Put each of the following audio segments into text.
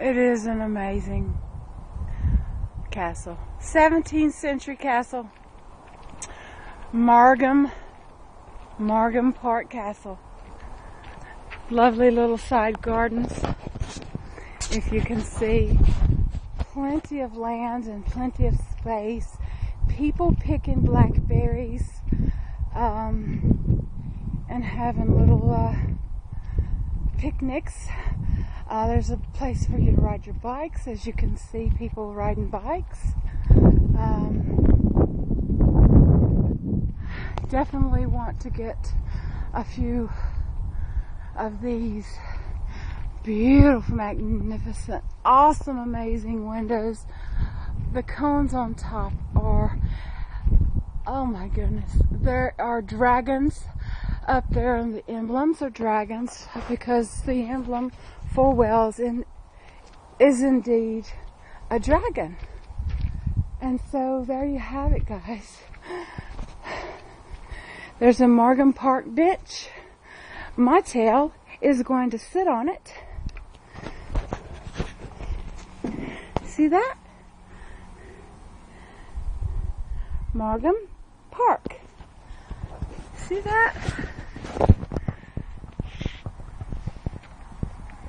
It is an amazing castle. 17th century castle. Margam Park Castle. Lovely little side gardens. If you can see, plenty of land and plenty of space. People picking blackberries and having little picnics. There's a place for you to ride your bikes. As you can see, people riding bikes. Definitely want to get a few of these beautiful, magnificent, awesome, amazing windows. The cones on top are, oh my goodness, there are dragons up there, and the emblems are dragons because the emblem for Wales is indeed a dragon. And so there you have it, guys. There's a Margam Park bench. My tail is going to sit on it. See that? Margam Park. See that?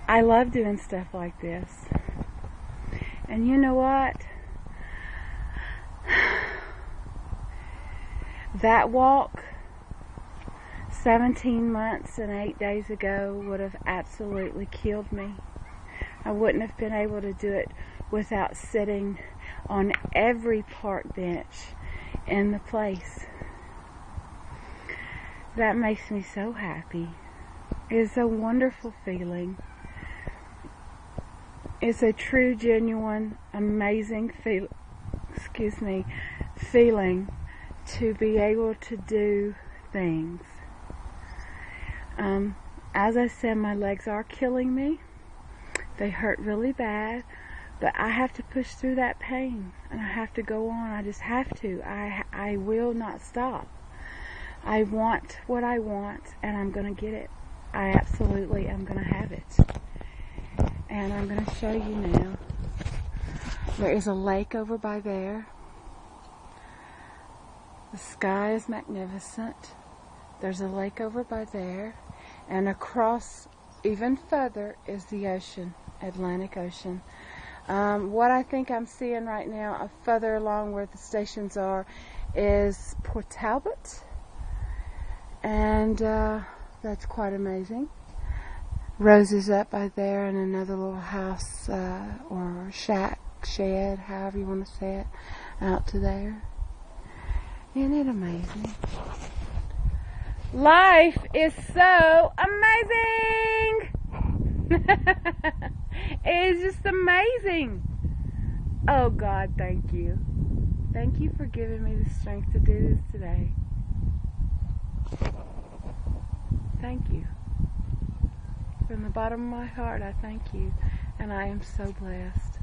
I love doing stuff like this. And you know what? That walk 17 months and 8 days ago would have absolutely killed me. I wouldn't have been able to do it without sitting on every park bench in the place. That makes me so happy. It's a wonderful feeling. It's a true, genuine, amazing feeling to be able to do things. As I said, my legs are killing me. They hurt really bad, but I have to push through that pain, and I have to go on. I just have to. I will not stop. I want what I want, and I'm going to get it. I absolutely am going to have it. And I'm going to show you now. There is a lake over by there. The sky is magnificent. There's a lake over by there. And across even further is the ocean, Atlantic Ocean. What I think I'm seeing right now, further along where the stations are, is Port Talbot. And that's quite amazing. Roses up by there, and another little house or shack, shed, however you want to say it, out to there. Isn't it amazing? Life is so amazing! It is just amazing. Oh God, thank you. Thank you for giving me the strength to do this today. Thank you. From the bottom of my heart, I thank you. And I am so blessed.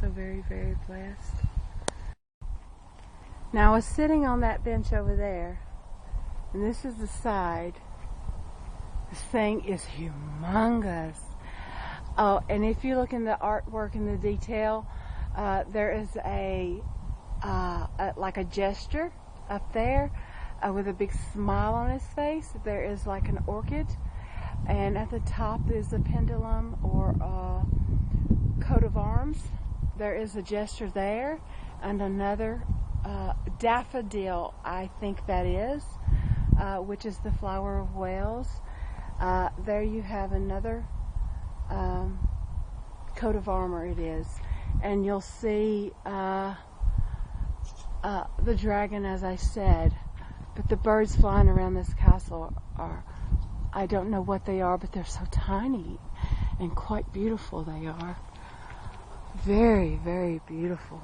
So very, very blessed. Now, I was sitting on that bench over there, and this is the side. This thing is humongous. Oh, and if you look in the artwork and the detail, there is like a gesture up there with a big smile on his face. There is like an orchid, and at the top is a pendulum or a coat of arms. There is a gesture there, and another daffodil, I think that is, which is the flower of Wales. There you have another coat of armor, it is, and you'll see the dragon, as I said, but the birds flying around this castle are, I don't know what they are, but they're so tiny and quite beautiful they are. Very, very beautiful.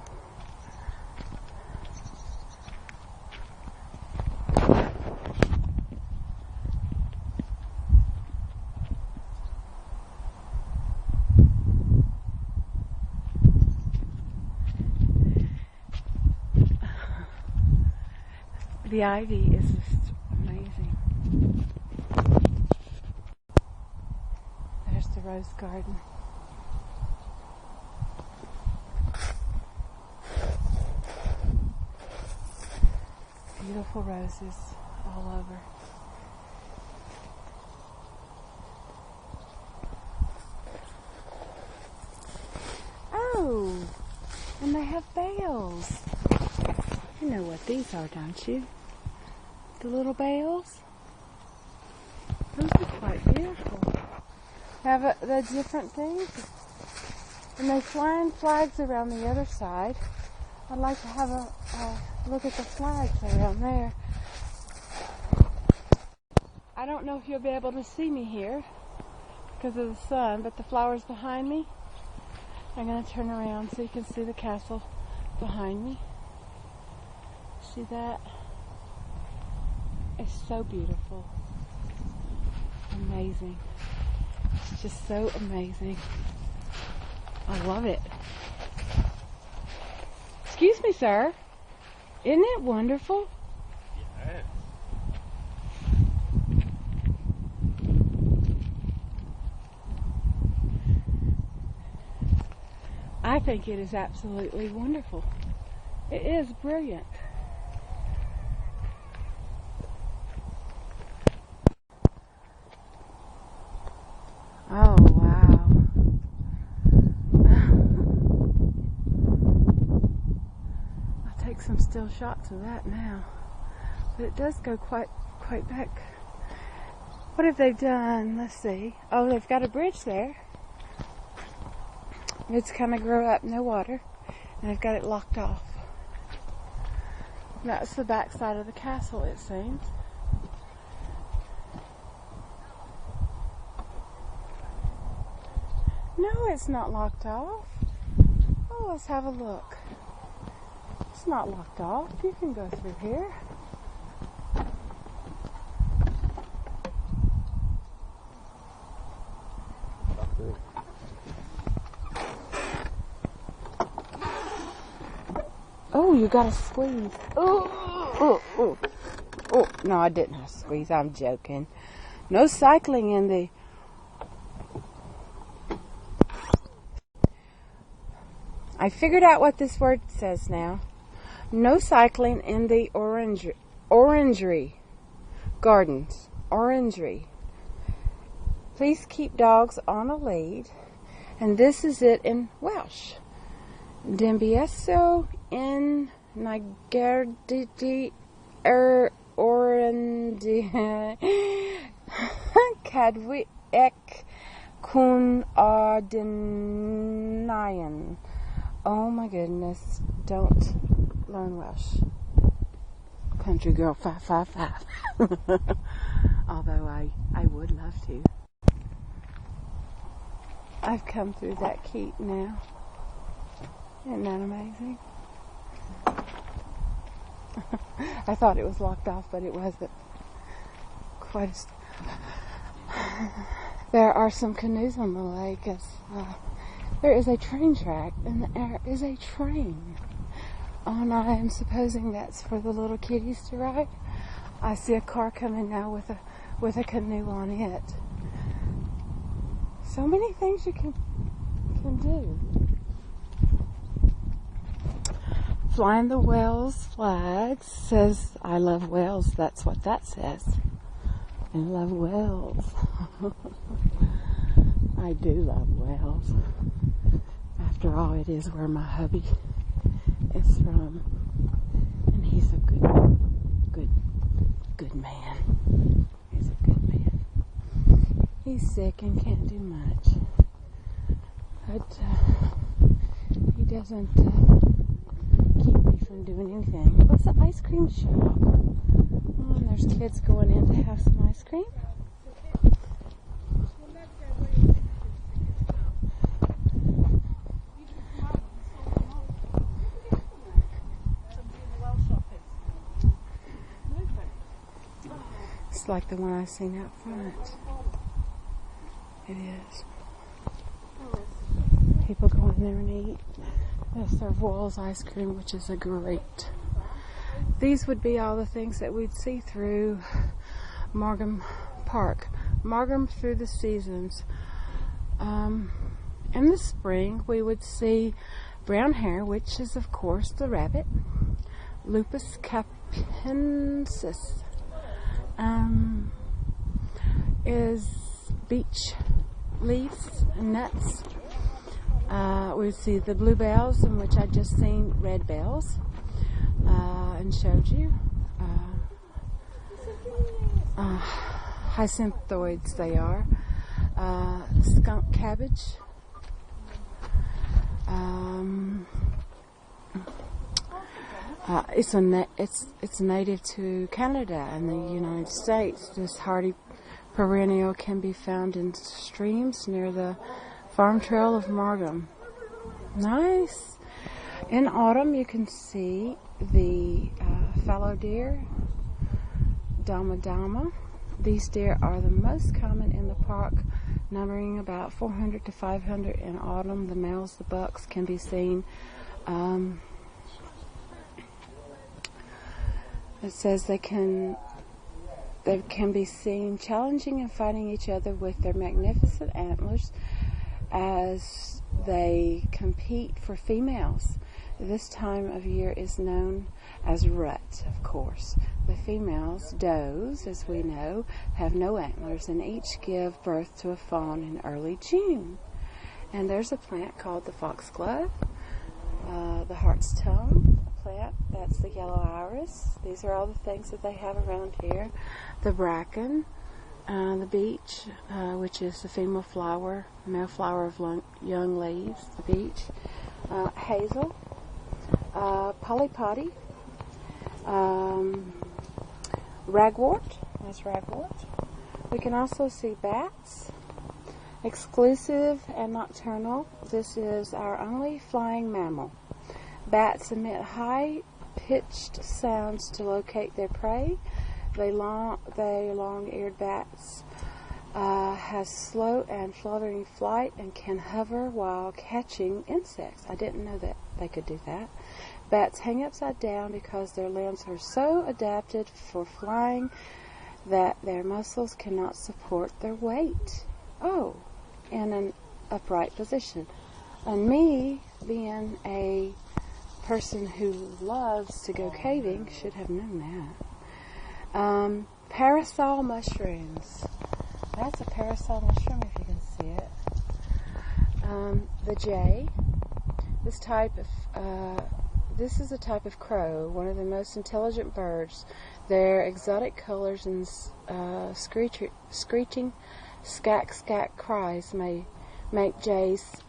The ivy is just amazing. There's the rose garden. beautiful roses all over. Oh, and they have bales. You know what these are, don't you? The little bales. Those are quite beautiful. Have the different things. And they flying flags around the other side. I'd like to have a look at the flags around there. I don't know if you'll be able to see me here because of the sun, but the flowers behind me. I'm going to turn around so you can see the castle behind me. See that? It's so beautiful. Amazing. It's just so amazing. I love it. Excuse me, sir. Isn't it wonderful? Yes. I think it is absolutely wonderful. It is brilliant. Oh, wow. I'll take some still shots of that now. But it does go quite back. What have they done? Let's see. Oh, they've got a bridge there. It's kind of grow up, no water. And they've got it locked off. That's the back side of the castle, it seems. No, it's not locked off. Oh, let's have a look. It's not locked off. You can go through here. Oh, you got to squeeze. Oh, no, I didn't have to squeeze. I'm joking. No cycling in the... I figured out what this word says now. No cycling in the orangery gardens. Orangery. Please keep dogs on a lead. And this is it in Welsh. D'embieso in Nigerdi Orendi Cadwi ek kun Ardenian. Oh my goodness, don't learn Welsh. Country girl 555. Although I would love to. I've come through that keep now. Isn't that amazing? I thought it was locked off, but it wasn't. Quite as... There are some canoes on the lake. There is a train track, and there is a train. And I am supposing that's for the little kiddies to ride. I see a car coming now with a canoe on it. So many things you can do. Flying the Wales flag says, I love Wales. That's what that says. I love Wales. I do love Wales. After all, it is where my hubby is from. And he's a good man. He's a good man. He's sick and can't do much. But he doesn't keep me from doing anything. What's the ice cream shop? Oh, and there's kids going in to have some ice cream. It's like the one I've seen out front. It is. People go in there and eat. They serve Wall's ice cream, which is a great. These would be all the things that we'd see through Margam Park. Margam through the seasons. In the spring, we would see brown hare, which is, of course, the rabbit. Lupus pensis is beech leaves and nuts. We see the bluebells, in which I just seen red bells and showed you. Hyacinthoids they are. Skunk cabbage. It's native to Canada and the United States. This hardy perennial can be found in streams near the farm trail of Margam. Nice. In autumn, you can see the fallow deer, dama dama. These deer are the most common in the park, numbering about 400 to 500 in autumn. The males, the bucks, can be seen. It says they can be seen challenging and fighting each other with their magnificent antlers as they compete for females. This time of year is known as rut, of course. The females, does, as we know, have no antlers and each give birth to a fawn in early June. And there's a plant called the foxglove, the hart's tongue plant, that's the yellow iris. These are all the things that they have around here. The bracken, the beech, which is the female flower, male flower of young leaves, the beech, hazel, polypody, ragwort, that's ragwort. We can also see bats, exclusive and nocturnal. This is our only flying mammal. Bats emit high-pitched sounds to locate their prey. They long-eared bats has slow and fluttering flight and can hover while catching insects. I didn't know that they could do that. Bats hang upside down because their limbs are so adapted for flying that their muscles cannot support their weight. Oh, in an upright position. And me, being a person who loves to go caving, should have known that. Parasol mushrooms. That's a parasol mushroom, if you can see it. The jay. This is a type of crow, one of the most intelligent birds. Their exotic colors and screeching scack cries may make jays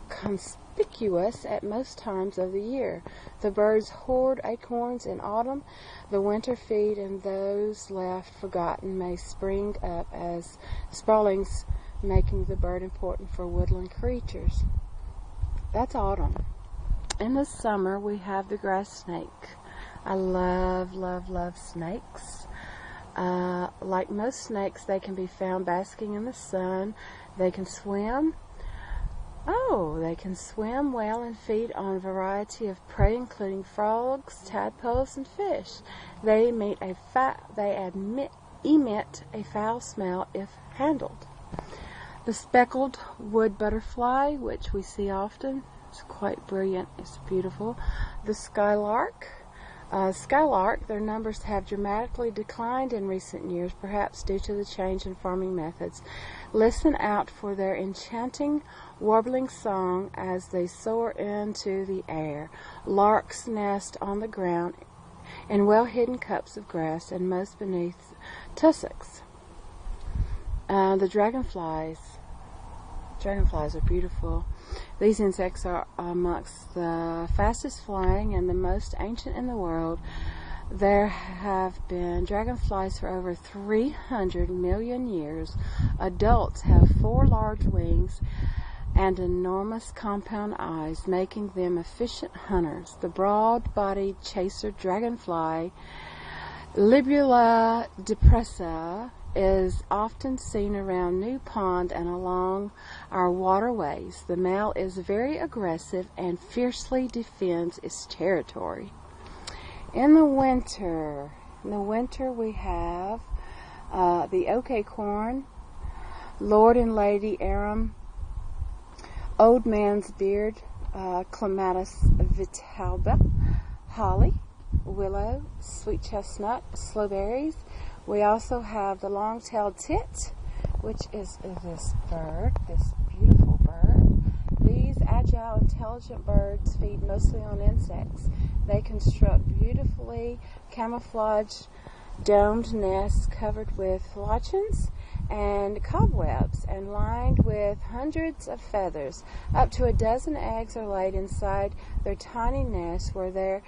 conspicuous at most times of the year. The birds hoard acorns in autumn, the winter feed, and those left forgotten may spring up as sprawlings, making the bird important for woodland creatures. That's autumn. In the summer, we have the grass snake. I love snakes. Like most snakes, they can be found basking in the sun. They can swim. They can swim well and feed on a variety of prey, including frogs, tadpoles, and fish. They emit a foul smell if handled. The speckled wood butterfly, which we see often, it's quite brilliant, it's beautiful. The skylark. Their numbers have dramatically declined in recent years, perhaps due to the change in farming methods. Listen out for their enchanting, warbling song as they soar into the air. Larks nest on the ground in well-hidden cups of grass and most beneath tussocks. The dragonflies. Dragonflies are beautiful. These insects are amongst the fastest flying and the most ancient in the world. There have been dragonflies for over 300 million years. Adults have 4 large wings and enormous compound eyes, making them efficient hunters. The broad-bodied chaser dragonfly, Libellula depressa, is often seen around New Pond and along our waterways. The male is very aggressive and fiercely defends its territory. In the winter we have the oak acorn, Lord and Lady Arum, Old Man's Beard, Clematis vitalba, holly, willow, sweet chestnut, slowberries. We also have the long-tailed tit, which is this bird, this beautiful bird. These agile, intelligent birds feed mostly on insects. They construct beautifully camouflaged domed nests covered with lichens and cobwebs and lined with hundreds of feathers. Up to a dozen eggs are laid inside their tiny nests where there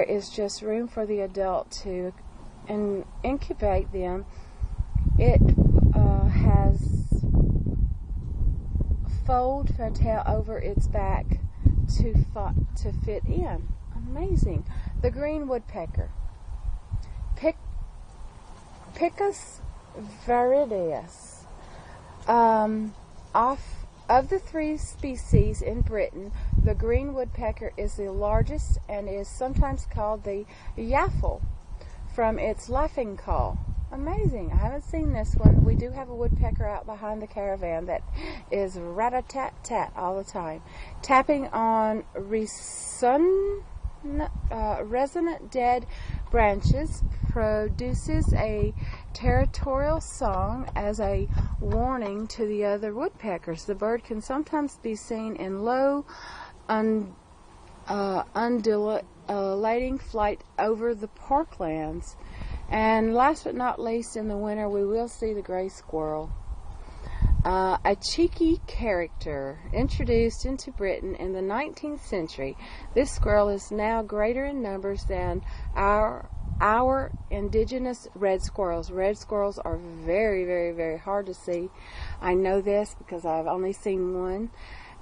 is just room for the adult to incubate them. It has fold tail over its back to fit in. Amazing. The green woodpecker, Picus viridis. Of the three species in Britain, the green woodpecker is the largest and is sometimes called the yaffle from its laughing call. Amazing. I haven't seen this one. We do have a woodpecker out behind the caravan that is rat-a-tat-tat all the time, tapping on resonant dead branches, produces a territorial song as a warning to the other woodpeckers. The bird can sometimes be seen in low, undulating flight over the parklands. And last but not least, in the winter we will see the gray squirrel. A cheeky character introduced into Britain in the 19th century. This squirrel is now greater in numbers than our indigenous red squirrels. Red squirrels are very, very, very hard to see. I know this because I've only seen one.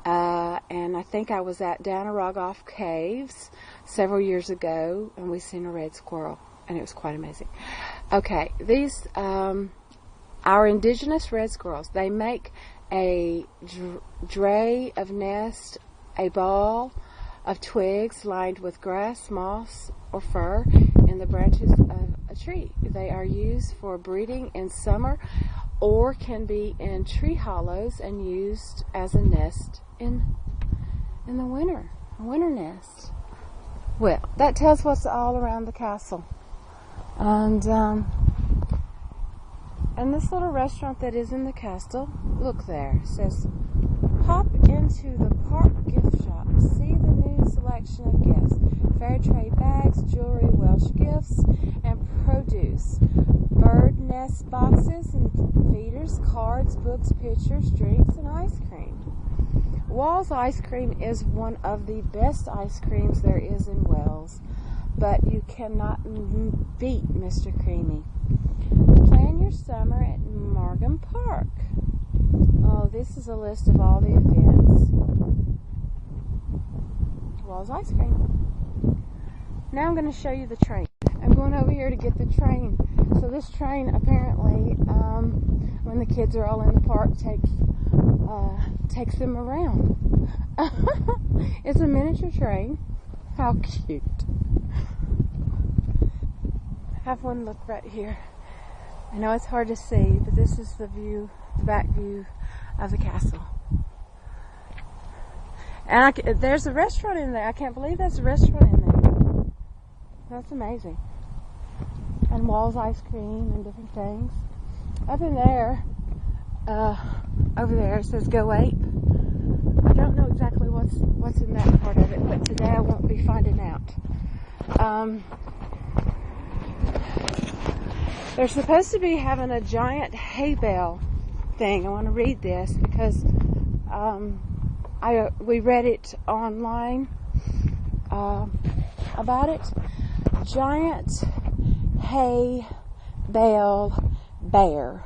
And I think I was at Danaragoff Caves several years ago, and we seen a red squirrel, and it was quite amazing. Okay, these our indigenous red squirrels, they make a dray of nest, a ball of twigs lined with grass, moss, or fur in the branches of a tree. They are used for breeding in summer or can be in tree hollows and used as a nest in the winter, a winter nest. Well, that tells what's all around the castle. And this little restaurant that is in the castle, look there, it says, pop into the park gift shop, see the new selection of gifts, fair trade bags, jewelry, Welsh gifts, and produce, bird nest boxes and feeders, cards, books, pictures, drinks, and ice cream. Wall's ice cream is one of the best ice creams there is in Wales, but you cannot beat Mr. Creamy. Plan your summer at Margam Park. Oh, this is a list of all the events. Wall's ice cream. Now I'm going to show you the train. I'm going over here to get the train. So this train apparently, when the kids are all in the park, takes them around. It's a miniature train. How cute. Have one look right here. I know it's hard to see, but this is the view, the back view of the castle. And there's a restaurant in there. I can't believe there's a restaurant in there. That's amazing. And Wall's ice cream and different things. Up in there, over there it says Go Ape. I don't know exactly what's in that part of it, but today I won't be finding out. They're supposed to be having a giant hay bale thing. I want to read this because we read it online about it. Giant hay bale bear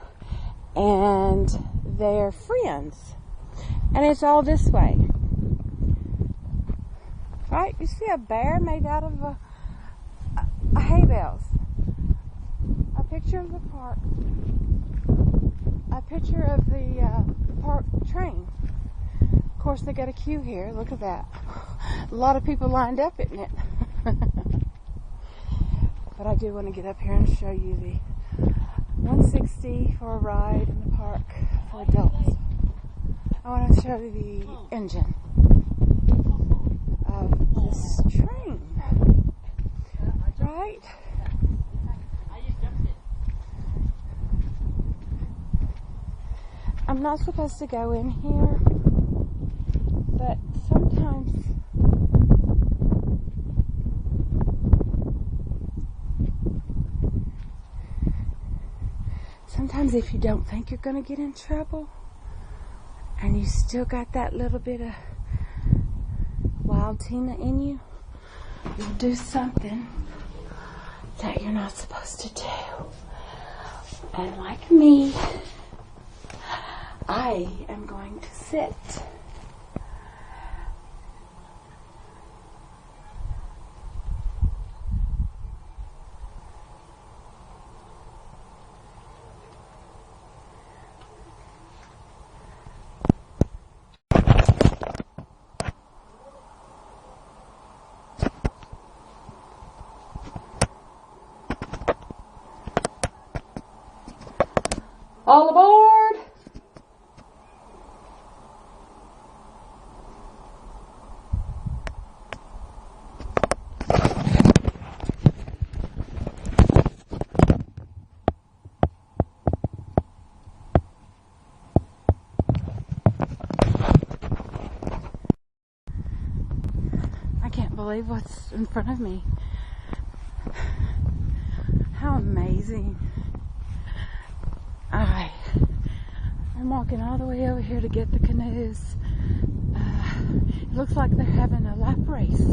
and their friends. And it's all this way. Right? You see a bear made out of a hay bales. A picture of the park. A picture of the park train. Of course, they got a queue here. Look at that. A lot of people lined up, isn't it? But I do want to get up here and show you the 160 for a ride in the park for adults. I want to show you the engine of this train. right? I'm not supposed to go in here, but sometimes if you don't think you're going to get in trouble and you still got that little bit of wild Tina in you, you'll do something that you're not supposed to do. And like me, I am going to sit. All aboard! I can't believe what's in front of me. How amazing. I'm walking all the way over here to get the canoes. It looks like they're having a lap race. These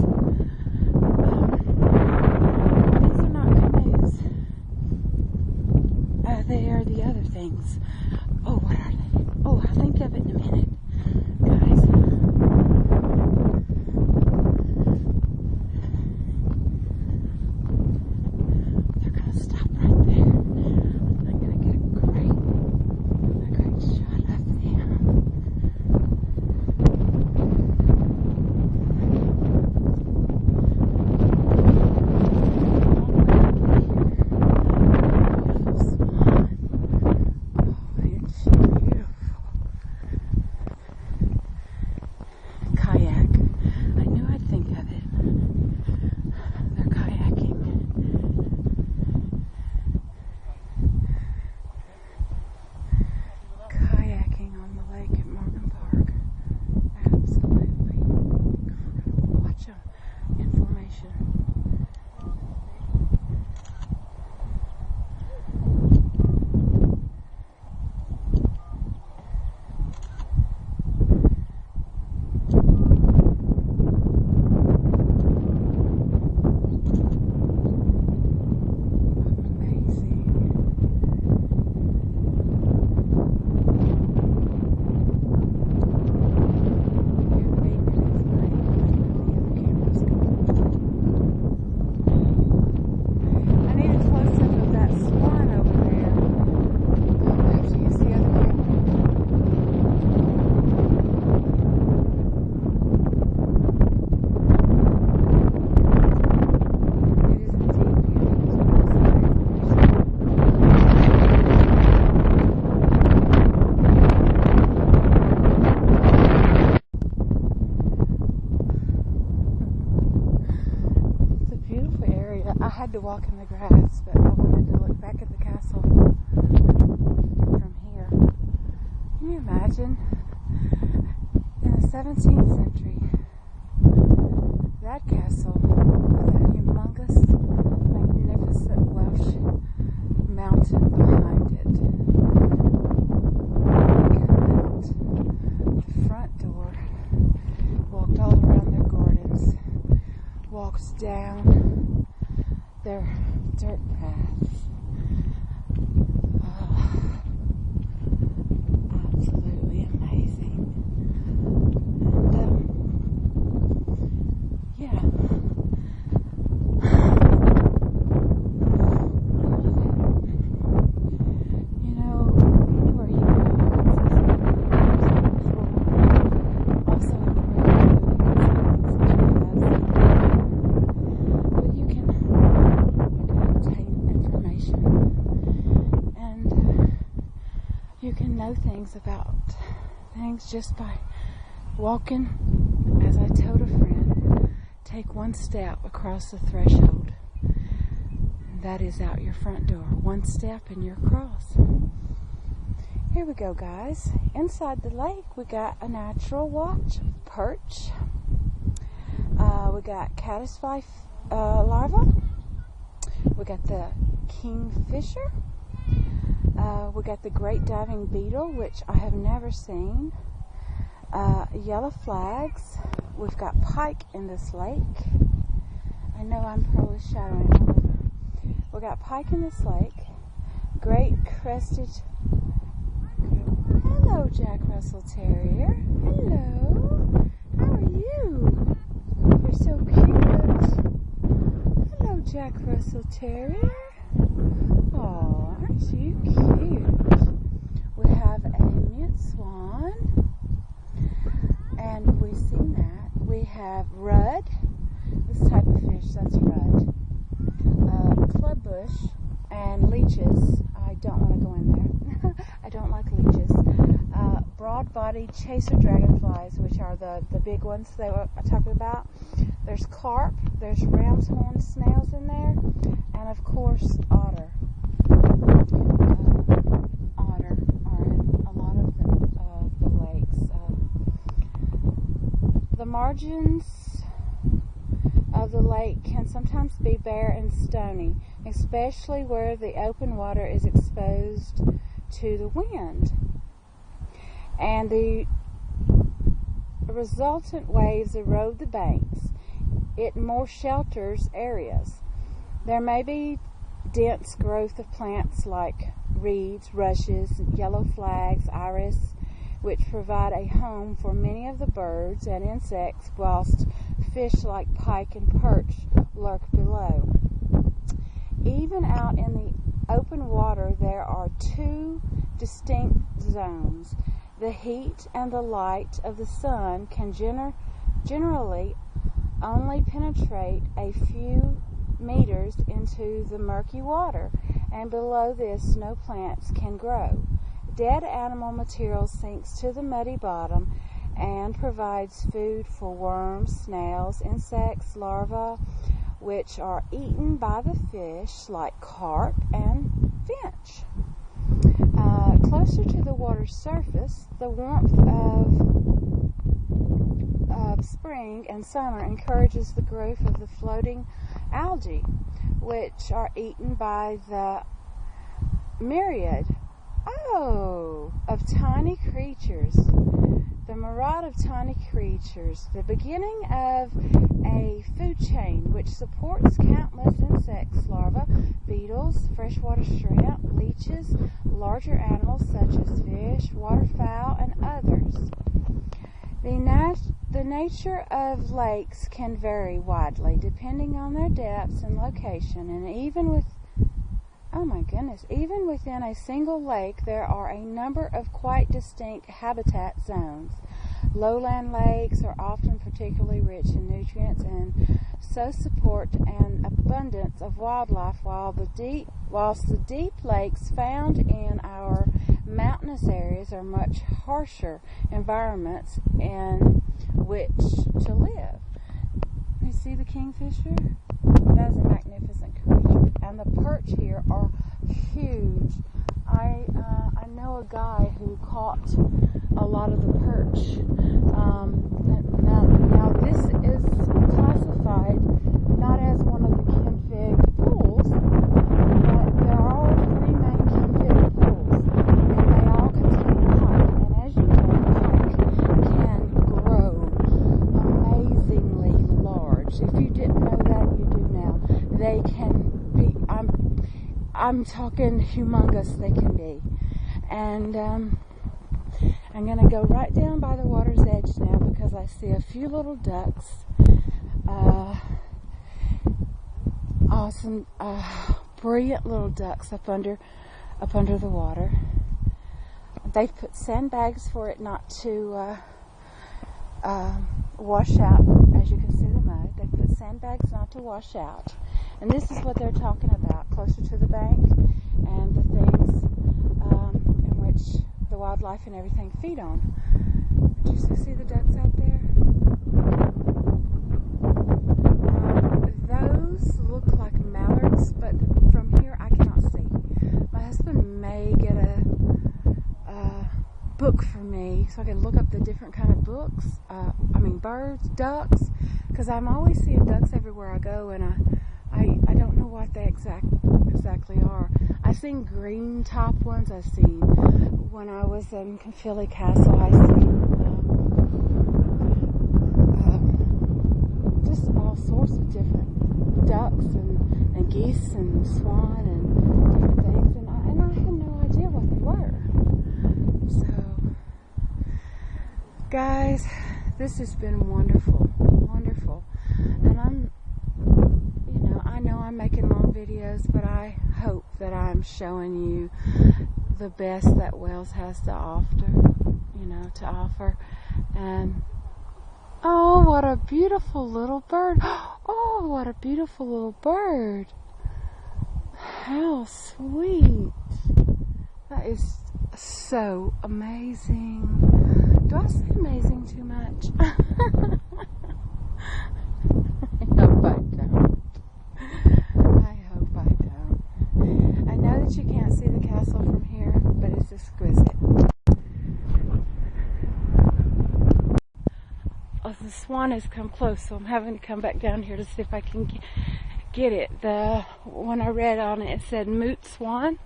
are not canoes. They are the other things. Oh, what are they? Oh, I'll think of it in a minute. Guys. They're going to stop right there. I'm going to get a great shot of them. To walk in the grass, but I wanted to look back at the castle from here. Can you imagine? In the 17th century, that castle with that humongous, magnificent Welsh mountain behind it. They come out the front door, walked all around their gardens, walked down their dirt paths. Oh, absolutely amazing. And, yeah. You know, anywhere you go, also anywhere you go, but you can obtain information, and you can know things about things just by walking. As I told a friend, take one step across the threshold. that is out your front door. One step and you're across. Here we go, guys. Inside the lake, we got a natural watch, perch. We got caddisfly larva. We got the kingfisher. We got the great diving beetle, which I have never seen. Yellow flags. We've got pike in this lake. I know I'm probably shadowing all of them. We got pike in this lake. Great crested. Hello, Jack Russell Terrier. Hello. How are you? You're so cute. Hello, Jack Russell Terrier. Oh, aren't you cute? We have a mute swan, and we've seen that. We have rudd, this type of fish, that's rudd. Clubbush and leeches. I don't want to go in there. I don't like leeches. Broad-bodied chaser dragonflies, which are the big ones they were talking about. There's carp, there's ram's horn snails in there, and of course otter. Otter are in a lot of the lakes. The margins of the lake can sometimes be bare and stony, especially where the open water is exposed to the wind, and the resultant waves erode the banks. It more shelters areas. There may be dense growth of plants like reeds, rushes, yellow flags, iris, which provide a home for many of the birds and insects, whilst fish like pike and perch lurk below. Even out in the open water, there are two distinct zones. The heat and the light of the sun can generally only penetrate a few meters into the murky water, and below this no plants can grow. Dead animal material sinks to the muddy bottom and provides food for worms, snails, insects, larvae, which are eaten by the fish like carp and finch. Closer to the water's surface, the warmth of spring and summer encourages the growth of the floating algae, which are eaten by the myriad of tiny creatures. The myriad of tiny creatures, the beginning of a food chain which supports countless insects, larvae, beetles, freshwater shrimp, leeches, larger animals such as fish, waterfowl, and others. The nature of lakes can vary widely depending on their depths and location, and even within a single lake there are a number of quite distinct habitat zones. Lowland lakes are often particularly rich in nutrients and so support an abundance of wildlife, whilst the deep lakes found in our mountainous areas are much harsher environments in which to live. You see the kingfisher? That is a magnificent creature, and the perch here are huge. I know a guy who caught a lot of the perch. Now this is classified not as one of the kinfig pools, but there are three main kinfig pools, and they all contain pike. And as you know, pike can grow amazingly large. If you didn't know that, you do now. They can be, I'm talking humongous they can be. And I'm going to go right down by the water's edge now because I see a few little ducks. Awesome, brilliant little ducks up under the water. They've put sandbags for it not to wash out. As you can see the mud, they put sandbags not to wash out. And this is what they're talking about, closer to the bank and the things in which the wildlife and everything feed on. Did you see the ducks out there? Those look like mallards, but from book for me so I can look up the different kind of books. Birds, ducks, because I'm always seeing ducks everywhere I go, and I don't know what they exactly are. I've seen green top ones. I've seen when I was in Philly Castle. I seen just all sorts of different ducks and geese and swan and different things, and I had no idea what they were. So, guys, this has been wonderful, wonderful, and I know I'm making long videos, but I hope that I'm showing you the best that Wales has to offer, and oh, what a beautiful little bird. Oh, what a beautiful little bird. How sweet. That is so amazing. Do I say amazing too much? I hope I don't. I know that you can't see the castle from here, but it's exquisite. Oh, the swan has come close, so I'm having to come back down here to see if I can get it. The one I read on it said moot swan,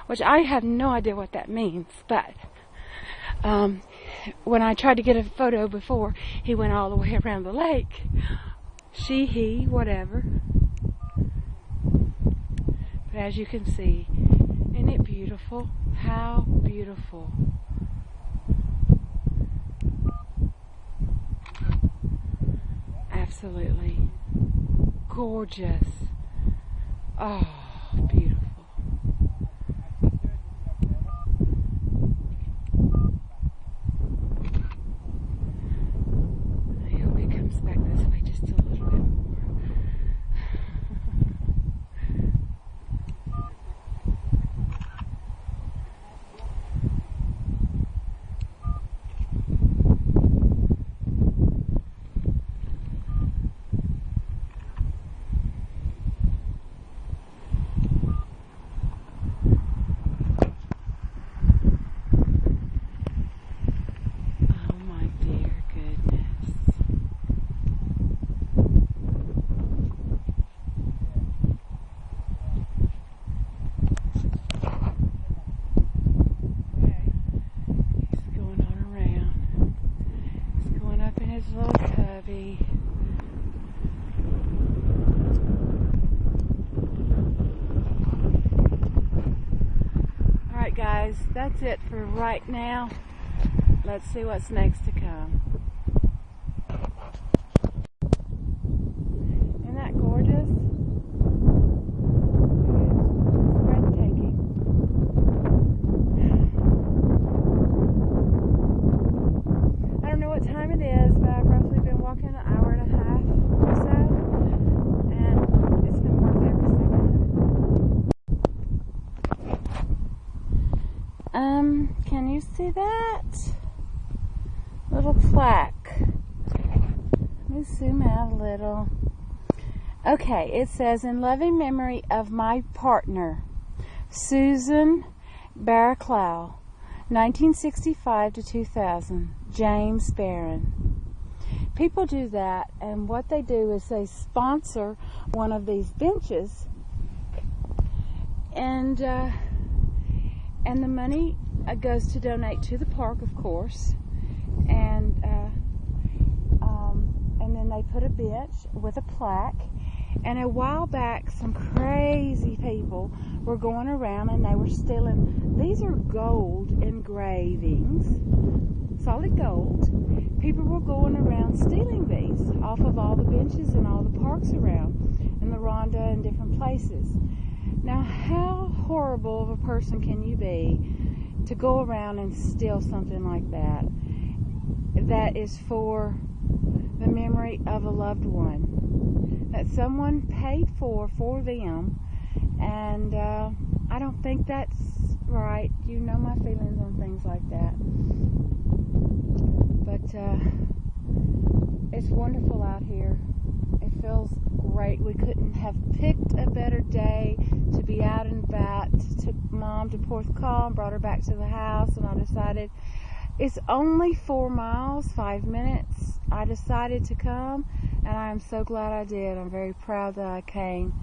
which I have no idea what that means, but when I tried to get a photo before, he went all the way around the lake. She, he, whatever. But as you can see, isn't it beautiful? How beautiful. Absolutely gorgeous. Oh, beautiful. I hope it comes back this way just a little bit more. Alright guys, that's it for right now. Let's see what's next to come. Isn't that gorgeous? It's breathtaking. I don't know what time it is, but I've roughly been walking an hour and a half or so, and it's been worth every second of it. Can you see that? Little plaque. Let me zoom out a little. Okay, it says, in loving memory of my partner, Susan Barraclough, 1965 to 2000, James Barron. People do that, and what they do is they sponsor one of these benches, and the money goes to donate to the park, of course, and then they put a bench with a plaque. And a while back, some crazy people were going around and they were stealing. These are gold engravings, solid gold. People were going around stealing these off of all the benches and all the parks around in the Rhonda and different places. Now, how horrible of a person can you be to go around and steal something like that? That is for the memory of a loved one that someone paid for them, and I don't think that's right. You know my feelings on things like that, but it's wonderful out here. It feels great. We couldn't have picked a better day to be out and about. Took Mom to Porth Call and brought her back to the house, and I decided It's only 4 miles, 5 minutes. I decided to come, and I am so glad I did. I'm very proud that I came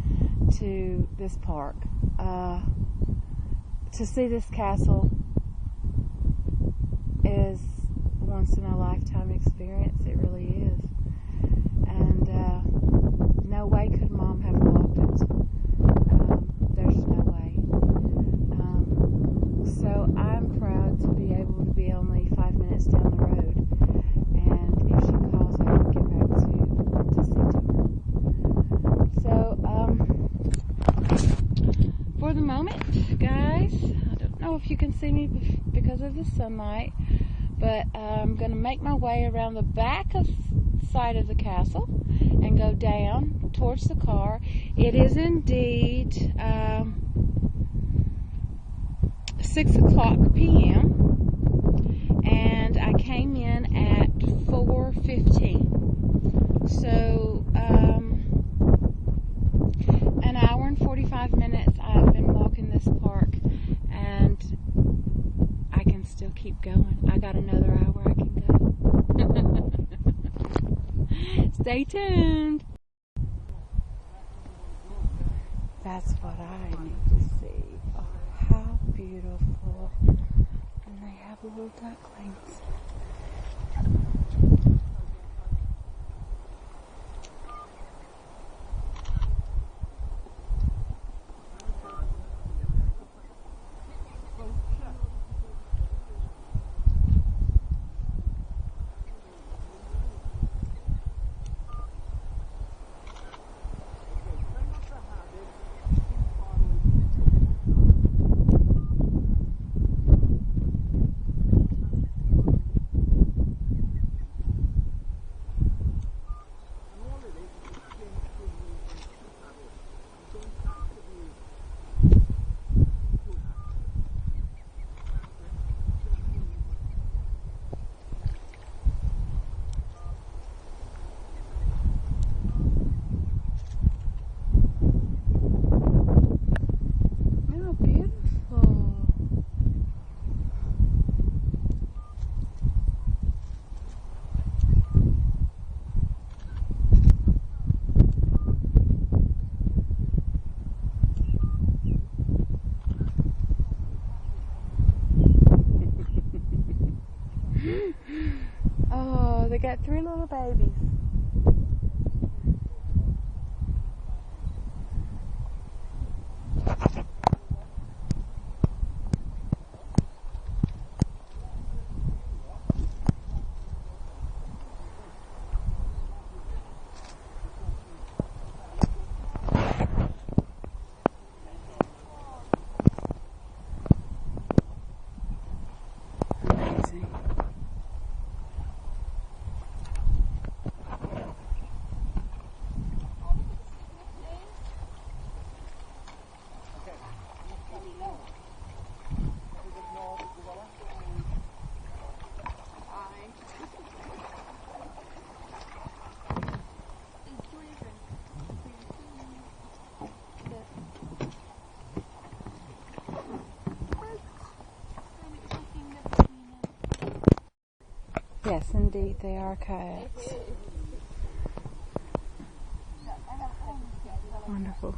to this park. To see this castle is once in a lifetime experience. It really is. And no way could Mom have walked it. There's no way. So I'm proud to be able to be only 5 minutes down the road. And if she calls, I can get back to see to her. So, for the moment, guys, I don't know if you can see me because of the sunlight, but I'm going to make my way around the back side of the castle and go down towards the car. It is indeed 6 o'clock p.m. and I came in at 4:15. So an hour and 45 minutes I've been walking this park, and I can still keep going. I got another hour I can go. Stay tuned. That's what I need to see. Oh, how beautiful. And they have little ducklings. Oh, they got 3 little babies. Amazing. Yes, indeed, they are kayaks. Wonderful.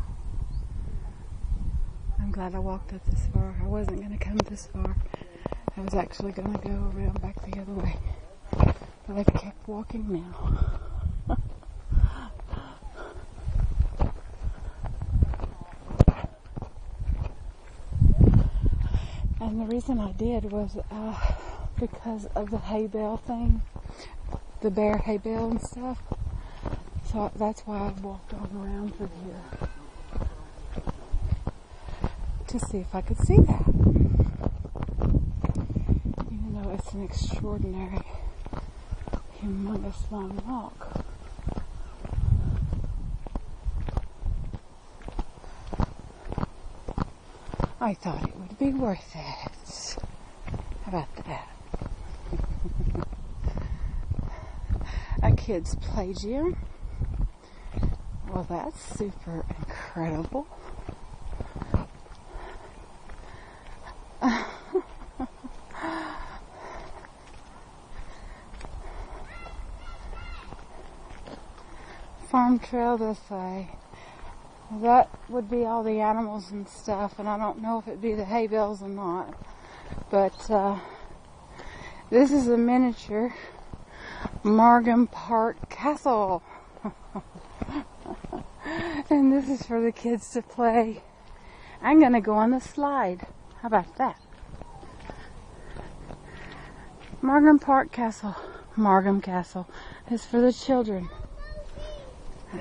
I'm glad I walked it this far. I wasn't going to come this far. I was actually going to go around back the other way. But I've kept walking now. And the reason I did was because of the hay bale thing, the bear hay bale and stuff. So that's why I walked all around through here to see if I could see that. Even though it's an extraordinary, humongous long walk. I thought it would be worth it. How about that? A kid's play gym. Well, that's super incredible. farm trail this way. That would be all the animals and stuff, and I don't know if it'd be the hay bales or not. But this is a miniature Margam Park Castle. And this is for the kids to play. I'm going to go on the slide. How about that? Margam Park Castle. Margam Castle is for the children.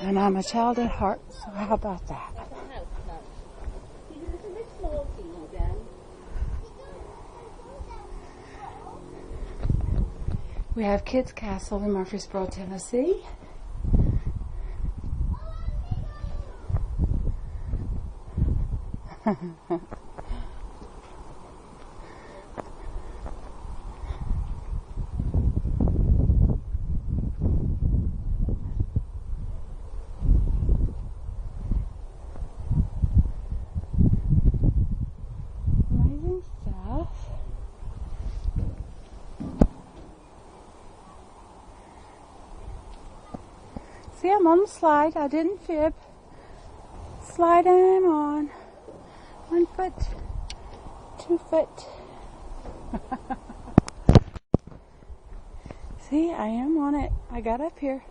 And I'm a child at heart, so how about that? We have Kids Castle in Murfreesboro, Tennessee. Amazing stuff. See, I'm on the slide. I didn't fib. Slide I'm on. 1 foot, 2 foot. See, I am on it. I got up here.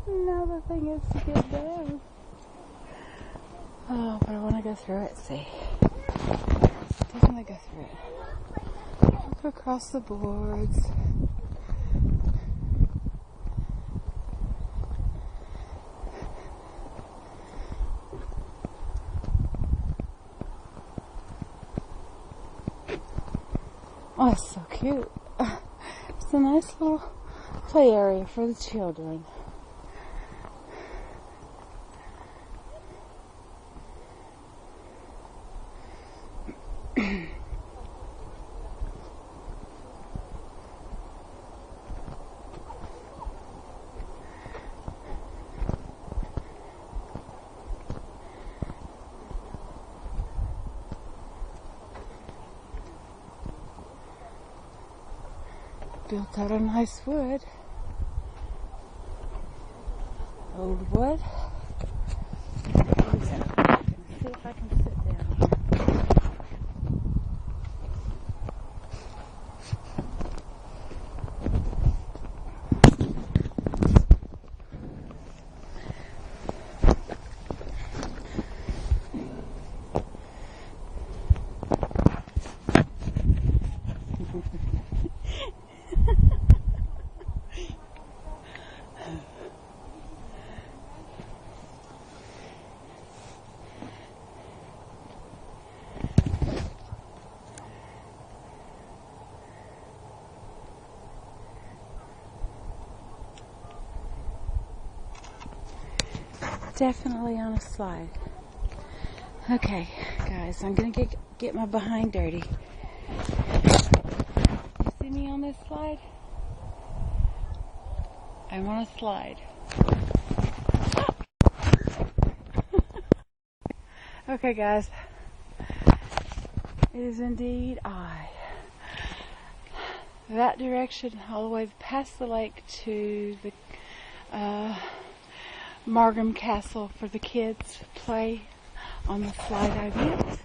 Now the thing is to get down. Oh, but I want to go through it. See, definitely go through it. Look across the boards. Oh, it's so cute. It's a nice little play area for the children. Built out of nice wood. Old wood. See if I can sit down here. Definitely on a slide. Okay, guys, I'm gonna get my behind dirty. You see me on this slide? I'm on a slide. Okay, guys, it is indeed I. That direction, all the way past the lake to the Margam Castle for the kids to play on the slide I went.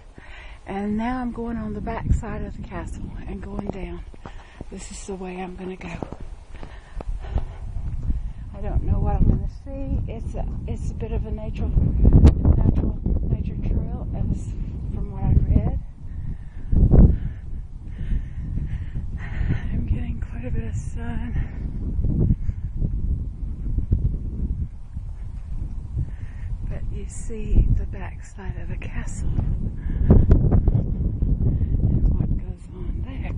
And now I'm going on the back side of the castle and going down. This is the way I'm going to go. I don't know what I'm going to see. It's a bit of a nature trail, as from what I've read. I'm getting quite a bit of sun. But you see the back side of the castle and what goes on there.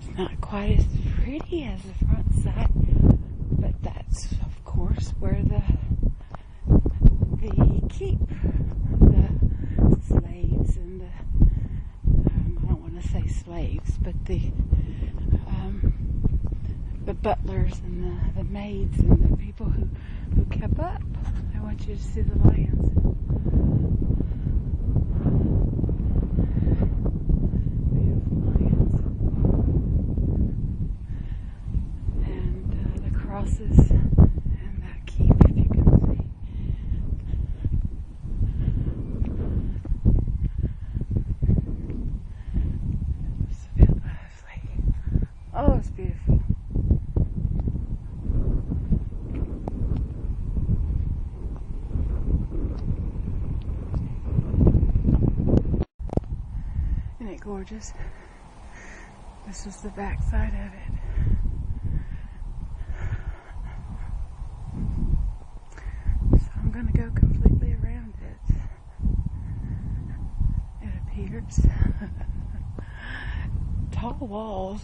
It's not quite as pretty as the front side, but that's of course where they keep the slaves and the I don't want to say slaves, but the butlers and the maids and the people who kept up. I want you to see the lions. Beautiful lions. it gorgeous? This is the back side of it. So I'm going to go completely around it. It appears. Tall walls.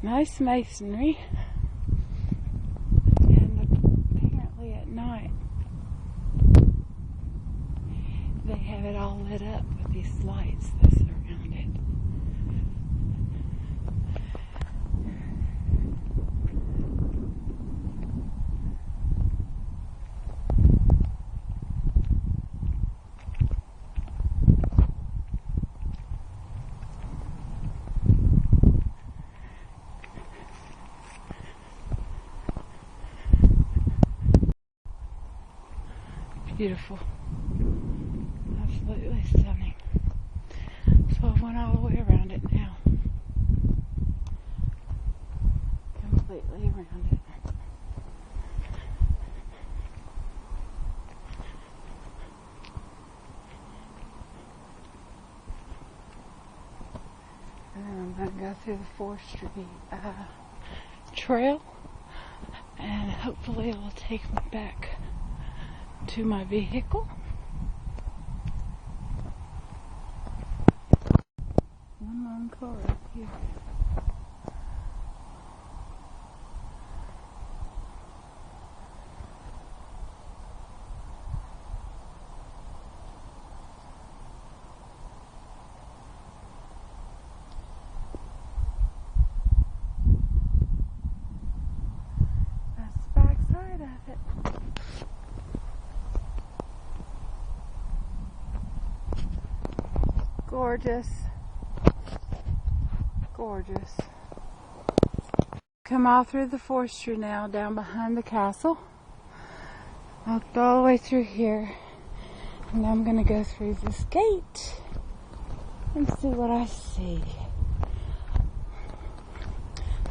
Nice masonry. And apparently at night they have it all lit up with these lights that surround it. Beautiful. Absolutely stunning. So I went all the way around it now. Completely around it. And then I'm going to go through the forestry trail, and hopefully it will take me back to my vehicle. One long car up here. That's the back side of it. Gorgeous. Gorgeous. Come all through the forestry now, down behind the castle. I'll go all the way through here. And I'm going to go through this gate and see what I see.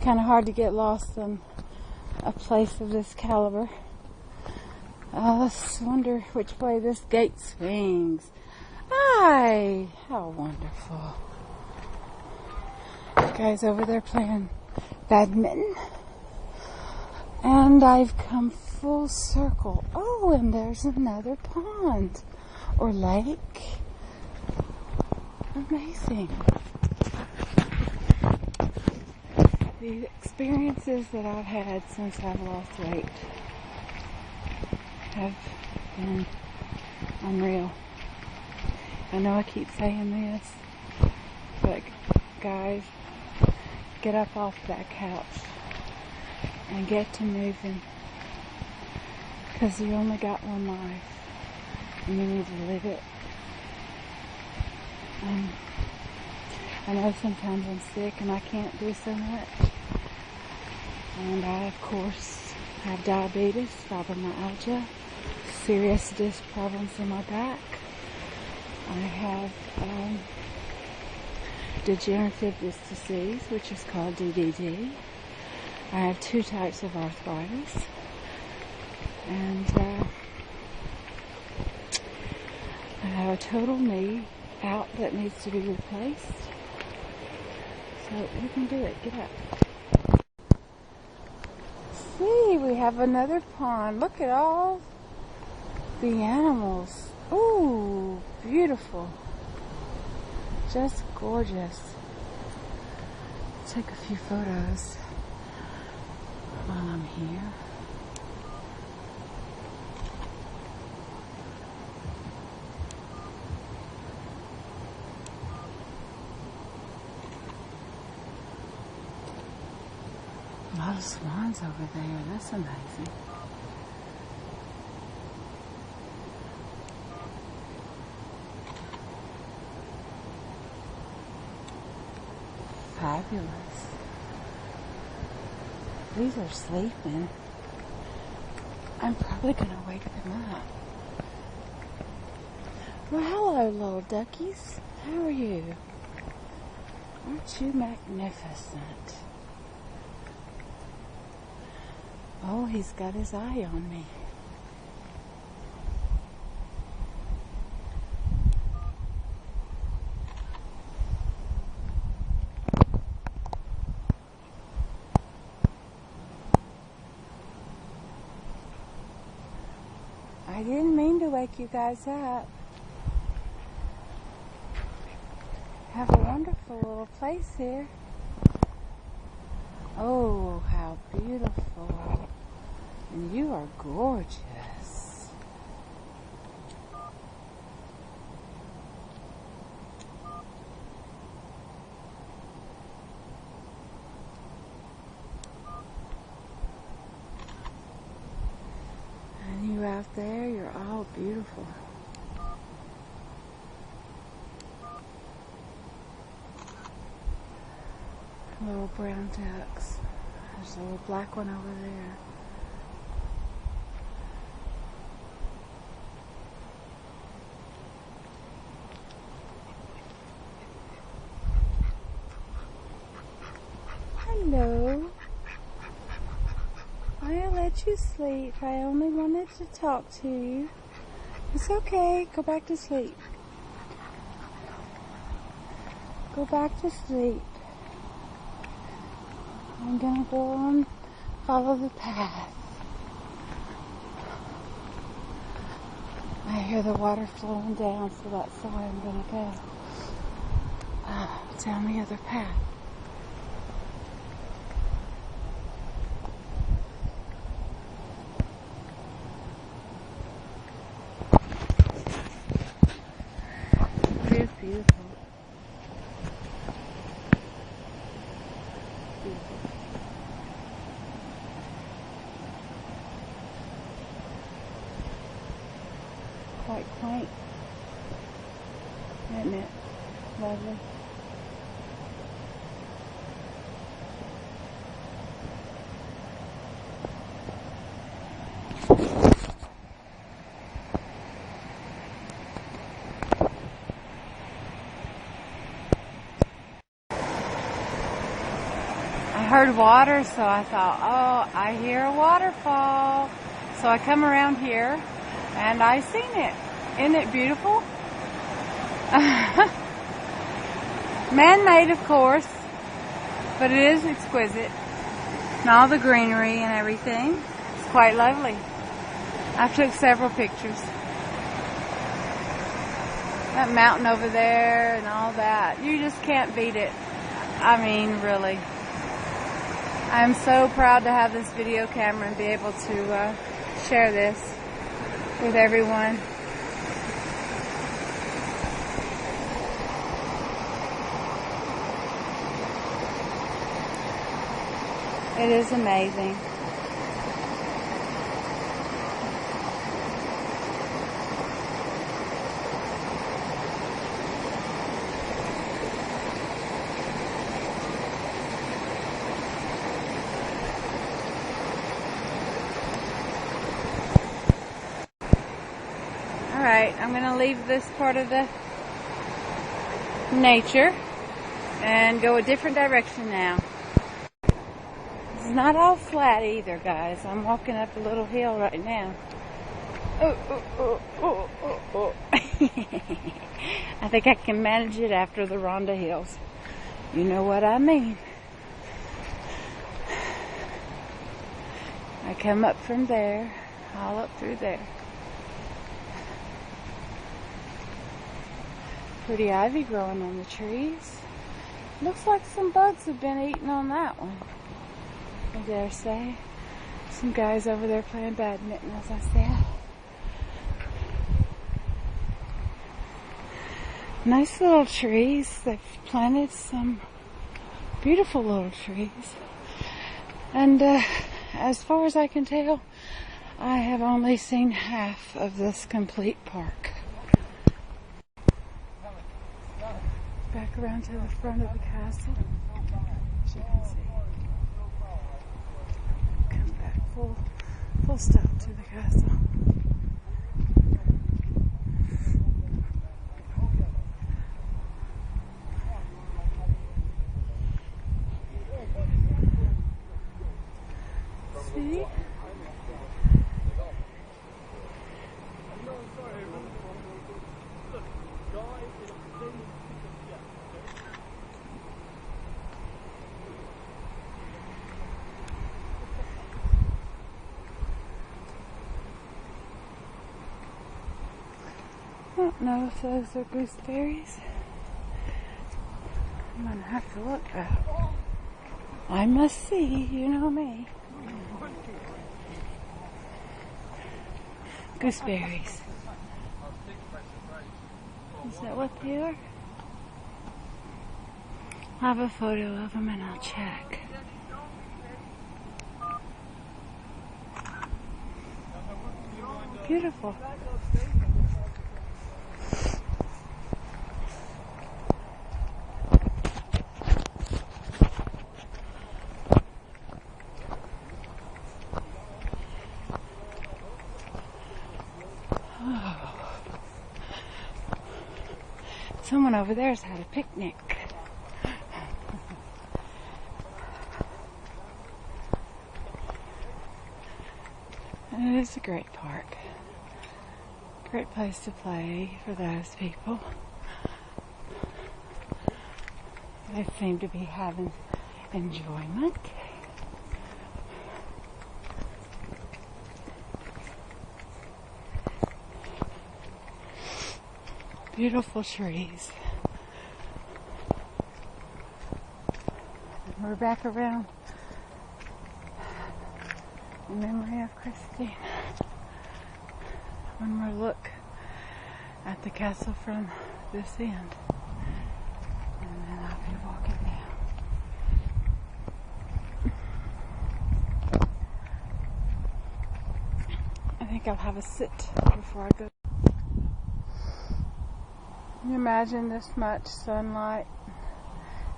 Kind of hard to get lost in a place of this caliber. Let's wonder which way this gate swings. Hi! How wonderful. The guy's over there playing badminton. And I've come full circle. Oh, and there's another pond or lake. Amazing. The experiences that I've had since I've lost weight have been unreal. I know I keep saying this, but guys, get up off that couch and get to moving, because you only got one life and you need to live it. I know sometimes I'm sick and I can't do so much, and I of course have diabetes, fibromyalgia, serious disc problems in my back. I have degenerative disc disease, which is called DDD. I have 2 types of arthritis, and I have a total knee out that needs to be replaced. So you can do it. Get up. See, we have another pond. Look at all the animals. Ooh, beautiful. Just gorgeous. Take a few photos while I'm here. A lot of swans over there. That's amazing. Fabulous. These are sleeping. I'm probably going to wake them up. Well, hello, little duckies. How are you? Aren't you magnificent? Oh, he's got his eye on me. didn't mean to wake you guys up. Have a wonderful little place here. Oh, how beautiful. And you are gorgeous. And you out there, you're all beautiful. Little brown ducks. There's a little black one over there. Hello. I'll let you sleep. I only wanted to talk to you. It's okay. Go back to sleep. Go back to sleep. I'm gonna go on, follow the path. I hear the water flowing down, so that's the way I'm gonna go. Down the other path. It's beautiful. Quite quaint, isn't it? Lovely. I heard water, so I thought, oh, I hear a waterfall. So I come around here and I seen it. Isn't it beautiful? Man-made, of course, but it is exquisite. And all the greenery and everything. It's quite lovely. I took several pictures. That mountain over there and all that. You just can't beat it. I mean, really. I'm so proud to have this video camera and be able to share this with everyone. It is amazing. Alright, I'm going to leave this part of the nature and go a different direction now. It's not all flat either, guys. I'm walking up a little hill right now. Oh. I think I can manage it after the Rhonda Hills. You know what I mean. I come up from there, all up through there. Pretty ivy growing on the trees. Looks like some bugs have been eating on that one. I dare say. Some guys over there playing badminton, as I said. Nice little trees. They've planted some beautiful little trees. And as far as I can tell, I have only seen half of this complete park. Back around to the front of the castle, as you can see. Come back full stop to the castle. See? don't know if those are gooseberries. I'm gonna have to look though. I must see, you know me. Gooseberries. Is that what they are? I'll have a photo of them and I'll check. Beautiful. Someone over there's had a picnic. And it is a great park. Great place to play for those people. They seem to be having enjoyment. Beautiful trees. And we're back around in memory of Christine. One more look at the castle from this end. And then I'll be walking down. I think I'll have a sit before I go. Can you imagine this much sunlight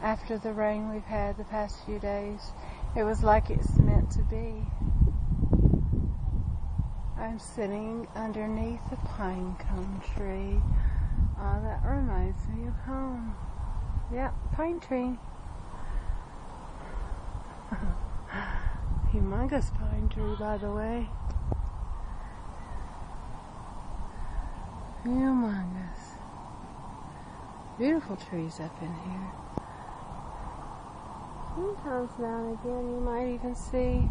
after the rain we've had the past few days? It was like it's meant to be. I'm sitting underneath a pine cone tree. Oh, that reminds me of home. Yep, pine tree. Humongous pine tree, by the way. Humongous. Beautiful trees up in here. Sometimes now and again you might even see,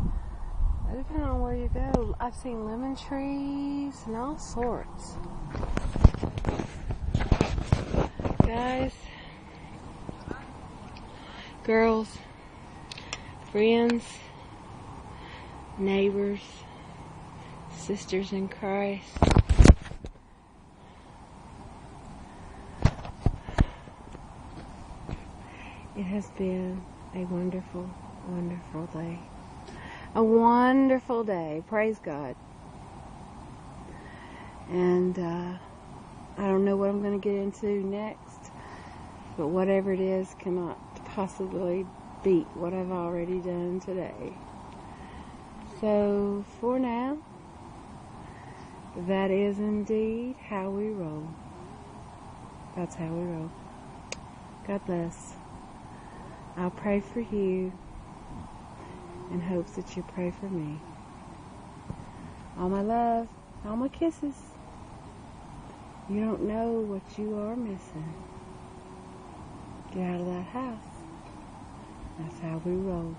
depending on where you go, I've seen lemon trees and all sorts. Guys, girls, friends, neighbors, sisters in Christ, it has been a wonderful, wonderful day. A wonderful day. Praise God. And I don't know what I'm going to get into next, but whatever it is cannot possibly beat what I've already done today. So for now, that is indeed how we roll. That's how we roll. God bless. I'll pray for you in hopes that you pray for me. All my love, all my kisses. You don't know what you are missing. Get out of that house. That's how we roll.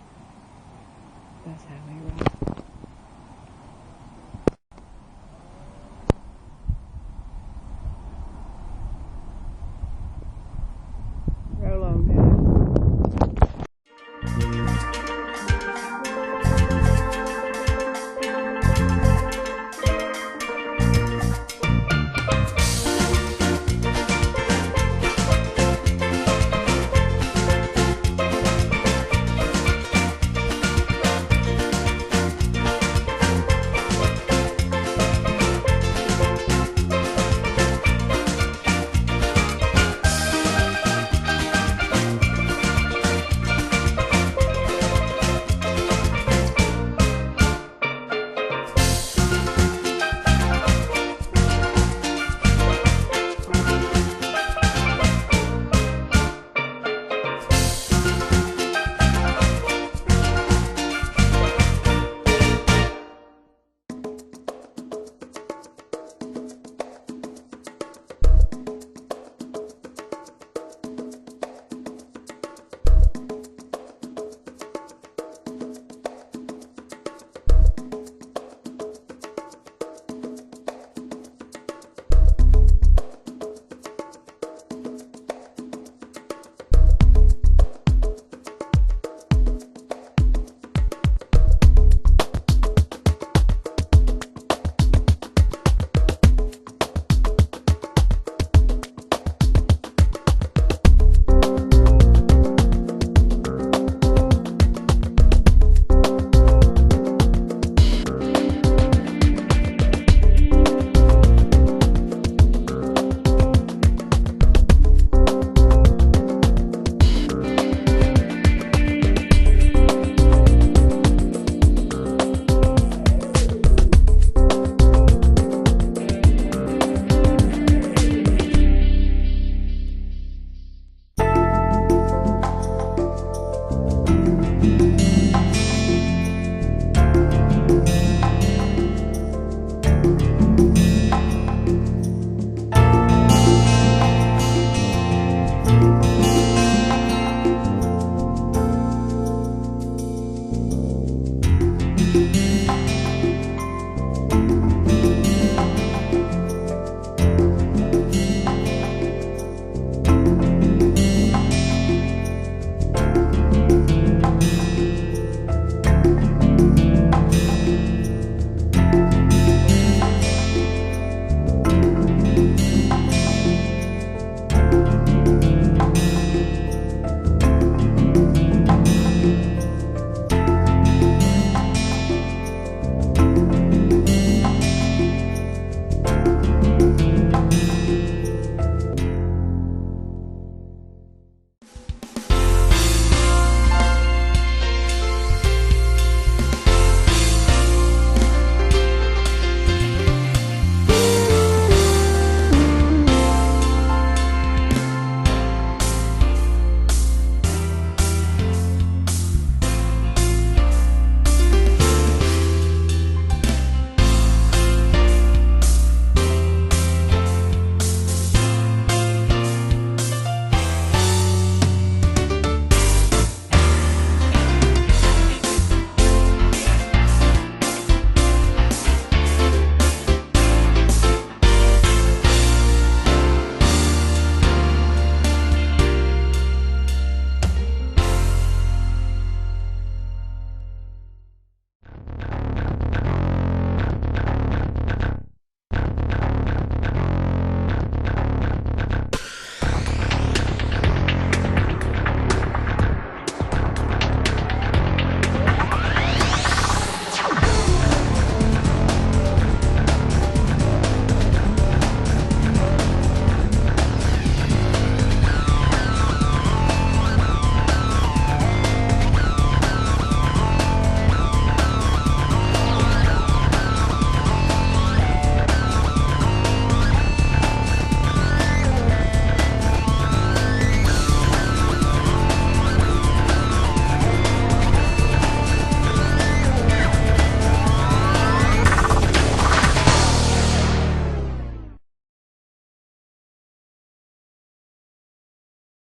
That's how we roll.